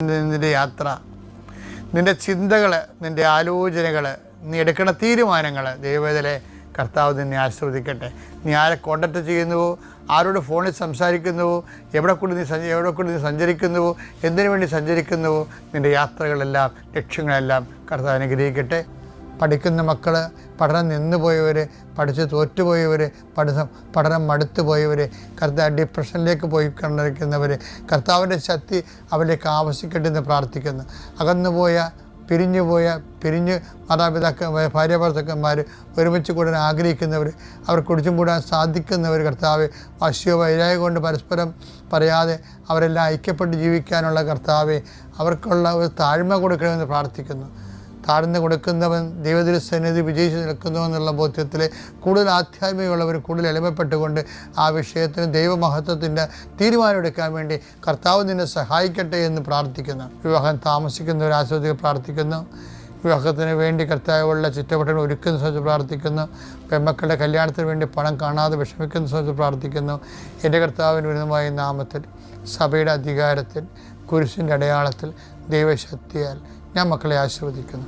നിൻ്റെ യാത്ര, നിൻ്റെ ചിന്തകൾ, നിൻ്റെ ആലോചനകൾ, നീ എടുക്കുന്ന തീരുമാനങ്ങൾ ദൈവവേദലെ കർത്താവ് നിന്നെ ആശീർവദിക്കട്ടെ. നീ ആരെ കോൺടാക്ട് ചെയ്യുന്നുവോ, ആരോട് ഫോണിൽ സംസാരിക്കുന്നുവോ, എവിടെ കൂടി നീ സഞ്ചരിക്കുന്നുവോ, എന്തിനു വേണ്ടി സഞ്ചരിക്കുന്നുവോ, നിൻ്റെ യാത്രകളെല്ലാം ലക്ഷ്യങ്ങളെല്ലാം കർത്താവ് അനുഗ്രഹിക്കട്ടെ. പഠിക്കുന്ന മക്കൾ, പഠനം നിന്നുപോയവർ, പഠിച്ച് തോറ്റുപോയവർ, പഠനം മടുത്തു പോയവർ, കർത്താവ് ഡിപ്രഷനിലേക്ക് പോയി കണ്ടിരിക്കുന്നവർ, കർത്താവിൻ്റെ ശക്തി അവരിലേക്ക് ആവശ്യിക്കട്ടെ എന്ന് പ്രാർത്ഥിക്കുന്നു. അകന്നുപോയ പിരിഞ്ഞ് മാതാപിതാക്കൾ, ഭാര്യ ഭർത്താക്കന്മാർ ഒരുമിച്ച് കൂടാൻ ആഗ്രഹിക്കുന്നവർ, അവർ കുടിച്ചും കൂടാൻ സാധിക്കുന്നവർ, കർത്താവ് വാശിയോ വൈരാഗ്യം കൊണ്ട് പരസ്പരം പറയാതെ അവരെല്ലാം ഐക്യപ്പെട്ട് ജീവിക്കാനുള്ള കർത്താവെ അവർക്കുള്ള ഒരു താഴ്മ കൊടുക്കണമെന്ന് പ്രാർത്ഥിക്കുന്നു. താഴ്ന്നു കൊടുക്കുന്നവൻ ദൈവത്തിൻ്റെ സന്നിധി വിജയിച്ച് നിൽക്കുന്നു എന്നുള്ള ബോധ്യത്തിൽ കൂടുതൽ ആധ്യാത്മികമുള്ളവർ കൂടുതൽ എളിമപ്പെട്ടുകൊണ്ട് ആ വിഷയത്തിന് ദൈവമഹത്വത്തിൻ്റെ തീരുമാനമെടുക്കാൻ വേണ്ടി കർത്താവ് നിന്നെ സഹായിക്കട്ടെ എന്ന് പ്രാർത്ഥിക്കുന്നു. വിവാഹം താമസിക്കുന്നവർ ആശ്രയിച്ച് പ്രാർത്ഥിക്കുന്നു. വിവാഹത്തിന് വേണ്ടി കർത്താവുള്ള ചുറ്റവട്ടങ്ങൾ ഒരുക്കുന്ന സമയത്ത് പ്രാർത്ഥിക്കുന്നു. പെൺമക്കളുടെ കല്യാണത്തിന് വേണ്ടി പണം കാണാതെ വിഷമിക്കുന്ന സമയത്ത് പ്രാർത്ഥിക്കുന്നു. എൻ്റെ കർത്താവിന് വിരുദ്ധമായ നാമത്തിൽ, സഭയുടെ അധികാരത്തിൽ, കുരിശിൻ്റെ അടയാളത്തിൽ, ദൈവശക്തിയാൽ ഞാൻ മക്കളെ ആശീർവദിക്കുന്നു.